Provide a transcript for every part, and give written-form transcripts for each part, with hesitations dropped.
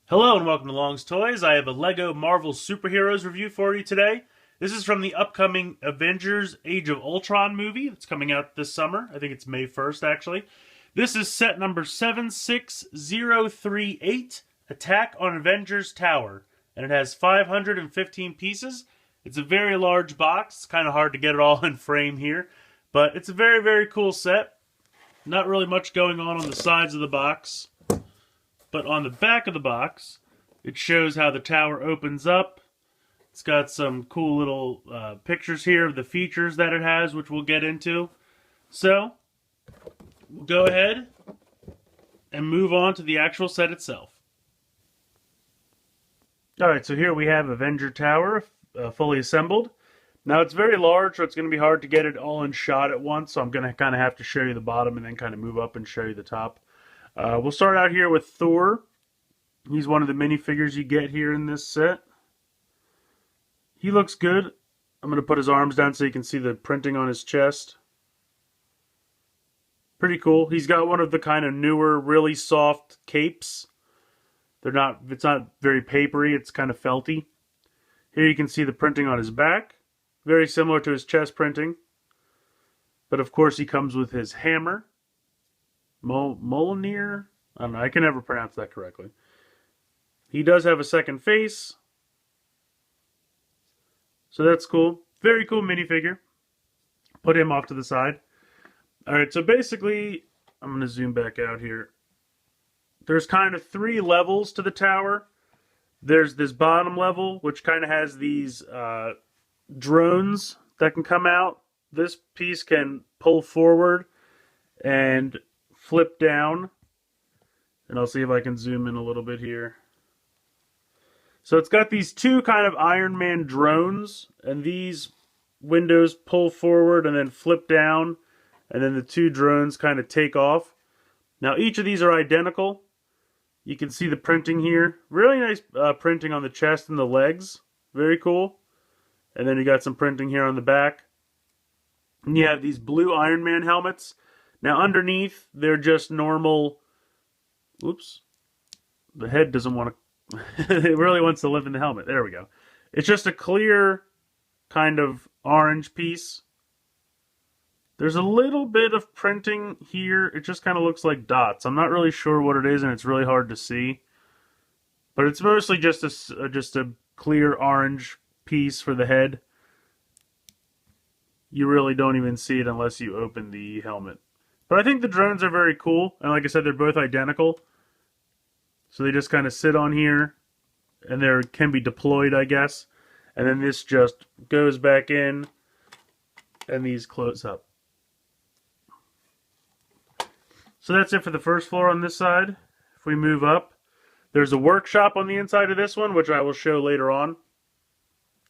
Hello and welcome to Long's Toys. I have a LEGO Marvel SuperHeroes review for you today. This is from the upcoming Avengers Age of Ultron movie that's coming out this summer. I think it's May 1st, actually. This is set number 76038, Attack on Avengers Tower. And it has 515 pieces. It's a very large box. It's kind of hard to get it all in frame here. But it's a very, very cool set. Not really much going on the sides of the box. But on the back of the box, it shows how the tower opens up. It's got some cool little pictures here of the features that it has, which we'll get into. So, we'll go ahead and move on to the actual set itself. Alright, so here we have Avenger Tower fully assembled. Now it's very large, so it's going to be hard to get it all in shot at once, so I'm going to kind of have to show you the bottom and then kind of move up and show you the top. We'll start out here with Thor. He's one of the minifigures you get here in this set. He looks good. I'm going to put his arms down so you can see the printing on his chest. Pretty cool. He's got one of the kind of newer, really soft capes. It's not very papery, it's kind of felty. Here you can see the printing on his back. Very similar to his chest printing. But of course he comes with his hammer. Mjolnir? I don't know, I can never pronounce that correctly. He does have a second face. So that's cool. Very cool minifigure. Put him off to the side. Alright, so basically, I'm going to zoom back out here. There's kind of three levels to the tower. There's this bottom level, which kind of has these drones that can come out. This piece can pull forward and flip down, and I'll see if I can zoom in a little bit here. So it's got these two kind of Iron Man drones, and these windows pull forward and then flip down, and then the two drones kind of take off. Now each of these are identical. You can see the printing here. Really nice printing on the chest and the legs. Very cool. And then you got some printing here on the back. And you have these blue Iron Man helmets. Now underneath, they're just normal... Oops. The head doesn't want to... it really wants to live in the helmet. There we go. It's just a clear kind of orange piece. There's a little bit of printing here. It just kind of looks like dots. I'm not really sure what it is, and it's really hard to see. But it's mostly just a clear orange piece for the head. You really don't even see it unless you open the helmet. But I think the drones are very cool. And like I said, they're both identical. So they just kind of sit on here. And they can be deployed, I guess. And then this just goes back in. And these close up. So that's it for the first floor on this side. If we move up, there's a workshop on the inside of this one, which I will show later on.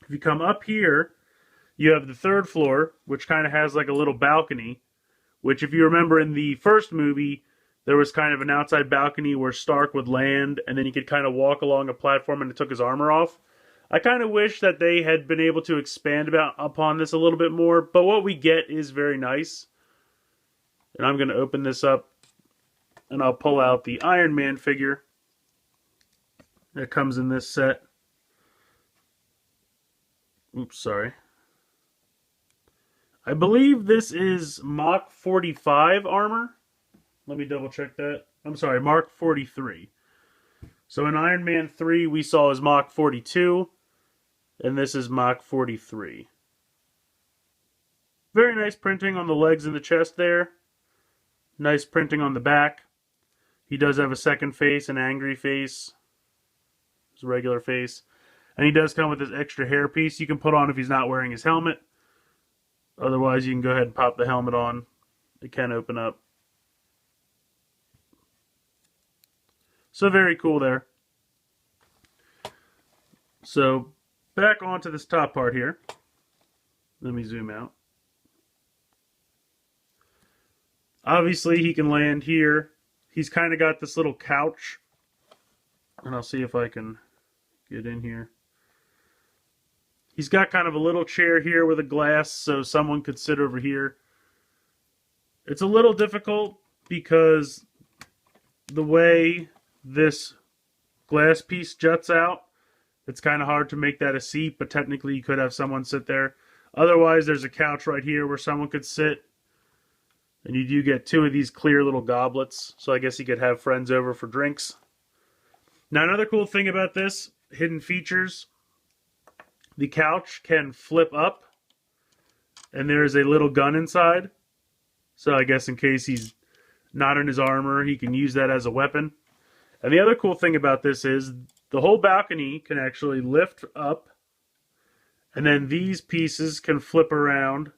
If you come up here, you have the third floor, which kind of has like a little balcony. Which, if you remember in the first movie, there was kind of an outside balcony where Stark would land, and then he could kind of walk along a platform and it took his armor off. I kind of wish that they had been able to expand upon this a little bit more, but what we get is very nice. And I'm going to open this up, and I'll pull out the Iron Man figure that comes in this set. Oops, sorry. I believe this is Mach 45 armor. Let me double check that. I'm sorry, Mach 43. So in Iron Man 3, we saw his Mach 42, and this is Mach 43. Very nice printing on the legs and the chest there. Nice printing on the back. He does have a second face, an angry face. His regular face. And he does come with this extra hairpiece you can put on if he's not wearing his helmet. Otherwise, you can go ahead and pop the helmet on. It can open up. So very cool there. So back onto this top part here. Let me zoom out. Obviously, he can land here. He's kind of got this little couch. And I'll see if I can get in here. He's got kind of a little chair here with a glass so someone could sit over here. It's a little difficult because the way this glass piece juts out. It's kind of hard to make that a seat, but technically you could have someone sit there. Otherwise, there's a couch right here where someone could sit. And you do get 2 of these clear little goblets, so I guess you could have friends over for drinks. Now, another cool thing about this, hidden features, the couch can flip up, and there's a little gun inside. So I guess in case he's not in his armor, he can use that as a weapon. And the other cool thing about this is the whole balcony can actually lift up, and then these pieces can flip around.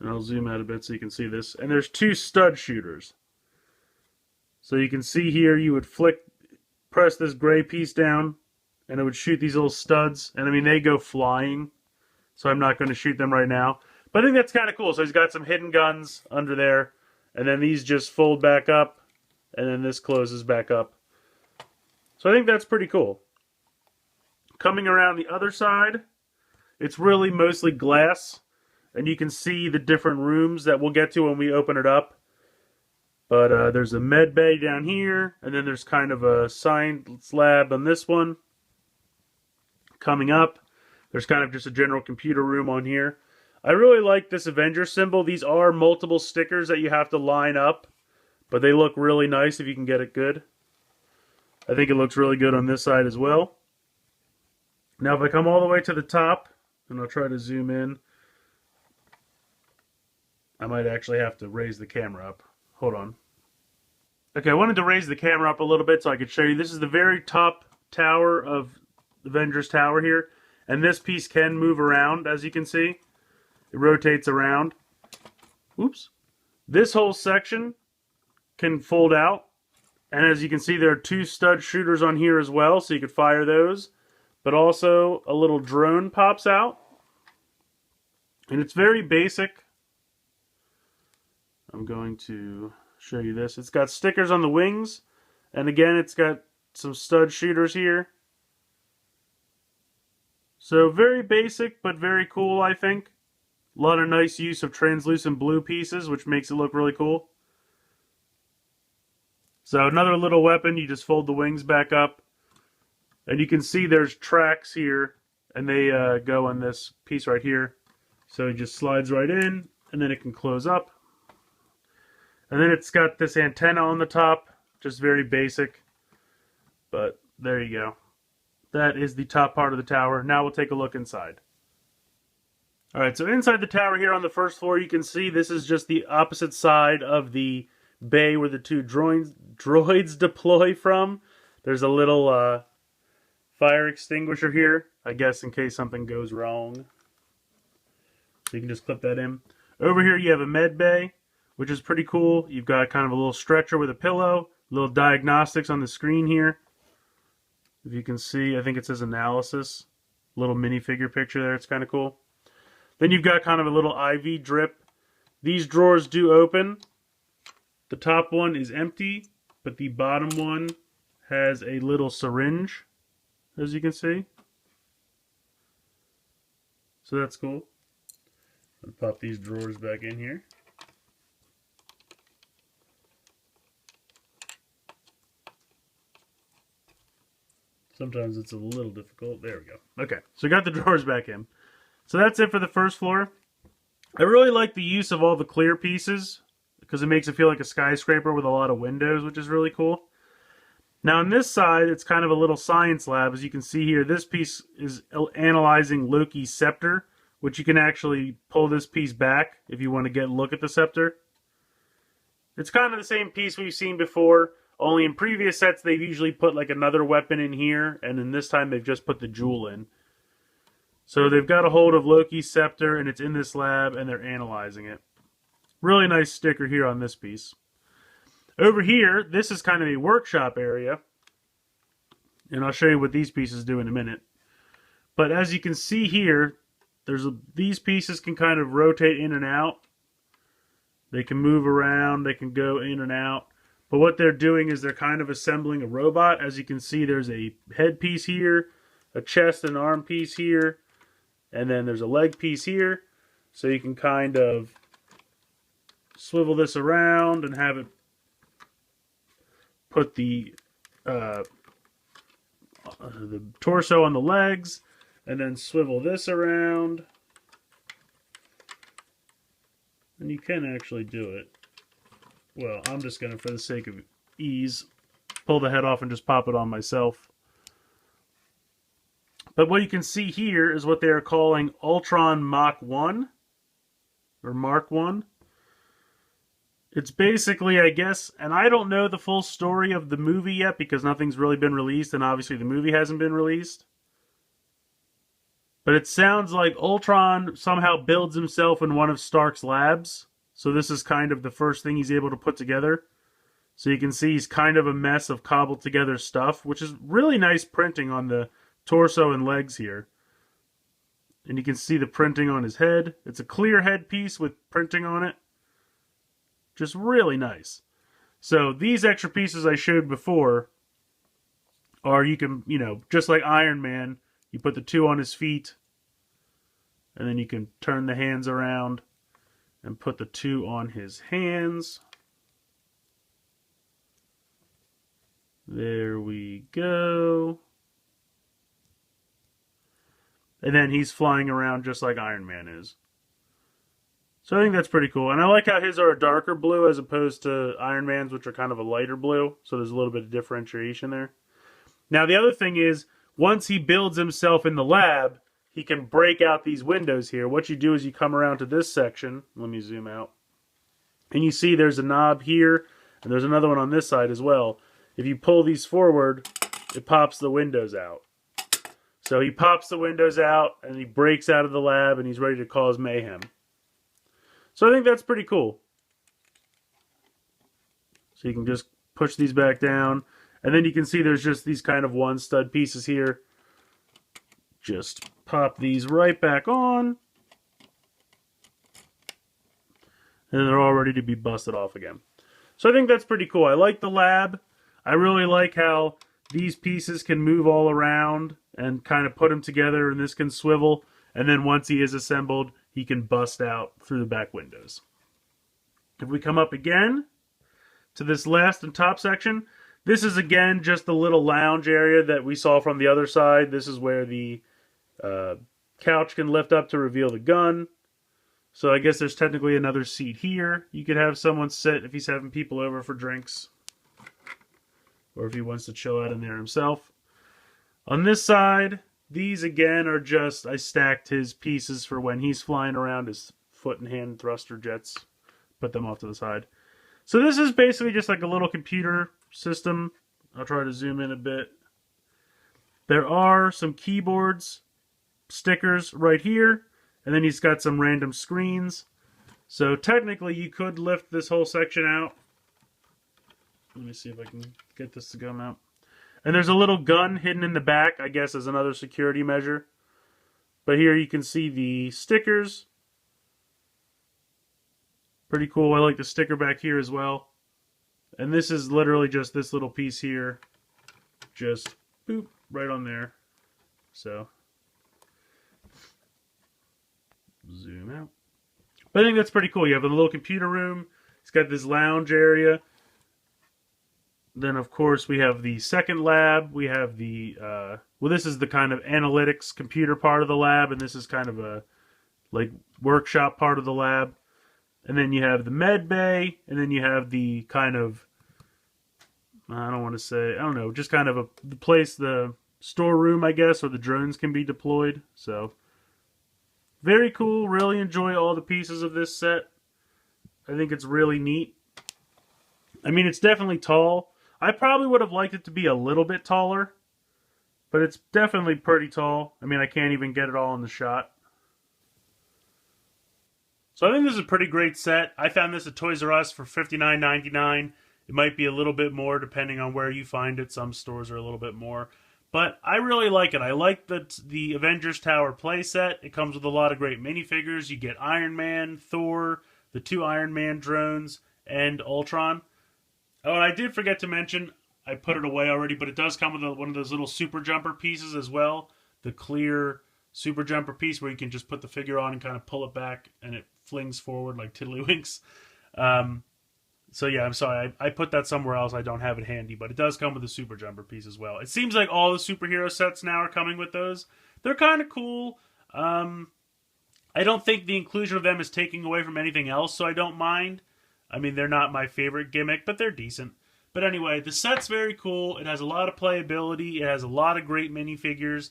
And I'll zoom out a bit so you can see this. And there's 2 stud shooters. So you can see here, you would press this gray piece down, and it would shoot these little studs. And I mean, they go flying, so I'm not going to shoot them right now. But I think that's kind of cool. So he's got some hidden guns under there, and then these just fold back up, and then this closes back up. So I think that's pretty cool. Coming around the other side, it's really mostly glass. And you can see the different rooms that we'll get to when we open it up. But there's a med bay down here. And then there's kind of a science lab on this one. Coming up, there's kind of just a general computer room on here. I really like this Avengers symbol. These are multiple stickers that you have to line up. But they look really nice if you can get it good. I think it looks really good on this side as well. Now if I come all the way to the top, and I'll try to zoom in. I might actually have to raise the camera up. Hold on. Okay, I wanted to raise the camera up a little bit so I could show you. This is the very top tower of Avengers Tower here. And this piece can move around, as you can see. It rotates around. Oops. This whole section can fold out. And as you can see, there are 2 stud shooters on here as well, so you could fire those. But also, a little drone pops out. And it's very basic. I'm going to show you this. It's got stickers on the wings. And again, it's got some stud shooters here. So very basic, but very cool, I think. A lot of nice use of translucent blue pieces, which makes it look really cool. So another little weapon, you just fold the wings back up. And you can see there's tracks here, and they go on this piece right here. So it just slides right in, and then it can close up. And then it's got this antenna on the top, just very basic. But there you go. That is the top part of the tower. Now we'll take a look inside. Alright, so inside the tower here on the first floor, you can see this is just the opposite side of the bay where the 2 droids deploy from. There's a little fire extinguisher here, I guess in case something goes wrong. So you can just clip that in. Over here you have a med bay, which is pretty cool. You've got kind of a little stretcher with a pillow, little diagnostics on the screen here. If you can see, I think it says analysis. Little minifigure picture there, it's kind of cool. Then you've got kind of a little IV drip. These drawers do open. The top one is empty, but the bottom one has a little syringe, as you can see. So that's cool. I'll pop these drawers back in here. Sometimes it's a little difficult. There we go. Okay, so we got the drawers back in. So that's it for the first floor. I really like the use of all the clear pieces because it makes it feel like a skyscraper with a lot of windows, which is really cool. Now on this side, it's kind of a little science lab. As you can see here, this piece is analyzing Loki's scepter, which you can actually pull this piece back if you want to get a look at the scepter. It's kind of the same piece we've seen before, only in previous sets they've usually put like another weapon in here, and in this time they've just put the jewel in. So they've got a hold of Loki's scepter, and it's in this lab, and they're analyzing it. Really nice sticker here on this piece. Over here, this is kind of a workshop area, and I'll show you what these pieces do in a minute. But as you can see here, these pieces can kind of rotate in and out. They can move around, they can go in and out. But what they're doing is they're kind of assembling a robot. As you can see, there's a head piece here, a chest and arm piece here, and then there's a leg piece here. So you can kind of swivel this around and have it put the torso on the legs, and then swivel this around. And you can actually do it. Well, I'm just going to, for the sake of ease, pull the head off and just pop it on myself. But what you can see here is what they are calling Ultron Mach 1, or Mark 1. It's basically, I guess, and I don't know the full story of the movie yet because nothing's really been released, and obviously the movie hasn't been released. But it sounds like Ultron somehow builds himself in one of Stark's labs. So this is kind of the first thing he's able to put together. So you can see he's kind of a mess of cobbled together stuff, which is really nice printing on the torso and legs here. And you can see the printing on his head. It's a clear headpiece with printing on it. Just really nice. So these extra pieces I showed before are, you can, just like Iron Man, you put the two on his feet, and then you can turn the hands around and put the two on his hands. There we go. And then he's flying around just like Iron Man is. So I think that's pretty cool. And I like how his are a darker blue as opposed to Iron Man's, which are kind of a lighter blue. So there's a little bit of differentiation there. Now the other thing is, once he builds himself in the lab, he can break out these windows here. What you do is you come around to this section. Let me zoom out. And you see there's a knob here, and there's another one on this side as well. If you pull these forward, it pops the windows out. So he pops the windows out, and he breaks out of the lab, and he's ready to cause mayhem. So I think that's pretty cool. So you can just push these back down. And then you can see there's just these kind of one stud pieces here. Just pop these right back on. And they're all ready to be busted off again. So I think that's pretty cool. I like the lab. I really like how these pieces can move all around and kind of put them together, and this can swivel. And then once he is assembled, he can bust out through the back windows. If we come up again to this last and top section, this is again just the little lounge area that we saw from the other side. This is where the couch can lift up to reveal the gun. So I guess there's technically another seat here. You could have someone sit if he's having people over for drinks, or if he wants to chill out in there himself. On this side, these again are just, I stacked his pieces for when he's flying around, his foot and hand thruster jets. Put them off to the side. So this is basically just like a little computer system. I'll try to zoom in a bit. There are some keyboards, stickers right here, and then he's got some random screens. So technically you could lift this whole section out. Let me see if I can get this to come out. And there's a little gun hidden in the back, I guess as another security measure. But here you can see the stickers. Pretty cool. I like the sticker back here as well. And this is literally just this little piece here. Just boop, right on there. So, zoom out. But I think that's pretty cool. You have a little computer room. It's got this lounge area. Then, of course, we have the second lab. We have the, well, this is the kind of analytics computer part of the lab, and this is kind of a, like, workshop part of the lab. And then you have the med bay, and then you have the kind of, I don't want to say, I don't know, just kind of the place, the storeroom, I guess, where the drones can be deployed. So, very cool. Really enjoy all the pieces of this set. I think it's really neat. I mean, it's definitely tall. I probably would have liked it to be a little bit taller, but it's definitely pretty tall. I mean, I can't even get it all in the shot. So I think this is a pretty great set. I found this at Toys R Us for $59.99. It might be a little bit more depending on where you find it. Some stores are a little bit more. But I really like it. I like the Avengers Tower playset. It comes with a lot of great minifigures. You get Iron Man, Thor, the 2 Iron Man drones, and Ultron. Oh, and I did forget to mention, I put it away already, but it does come with one of those little super jumper pieces as well. The clear super jumper piece where you can just put the figure on and kind of pull it back and it flings forward like tiddlywinks. So yeah, I'm sorry. I put that somewhere else. I don't have it handy, but it does come with a super jumper piece as well. It seems like all the superhero sets now are coming with those. They're kind of cool. I don't think the inclusion of them is taking away from anything else, so I don't mind. I mean, they're not my favorite gimmick, but they're decent. But anyway, the set's very cool. It has a lot of playability. It has a lot of great minifigures.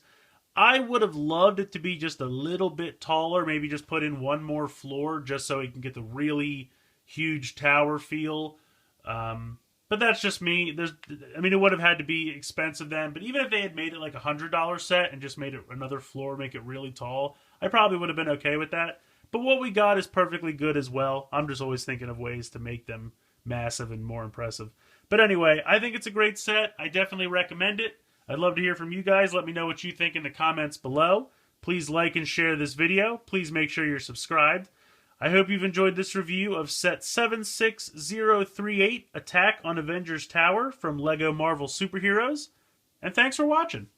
I would have loved it to be just a little bit taller, maybe just put in one more floor just so you can get the really huge tower feel. But that's just me. It would have had to be expensive then, but even if they had made it like $100 set and just made it another floor, make it really tall, I probably would have been okay with that. But what we got is perfectly good as well. I'm just always thinking of ways to make them massive and more impressive. But anyway, I think it's a great set. I definitely recommend it. I'd love to hear from you guys. Let me know what you think in the comments below. Please like and share this video. Please make sure you're subscribed. I hope you've enjoyed this review of set 76038, Attack on Avengers Tower from LEGO Marvel Superheroes. And thanks for watching.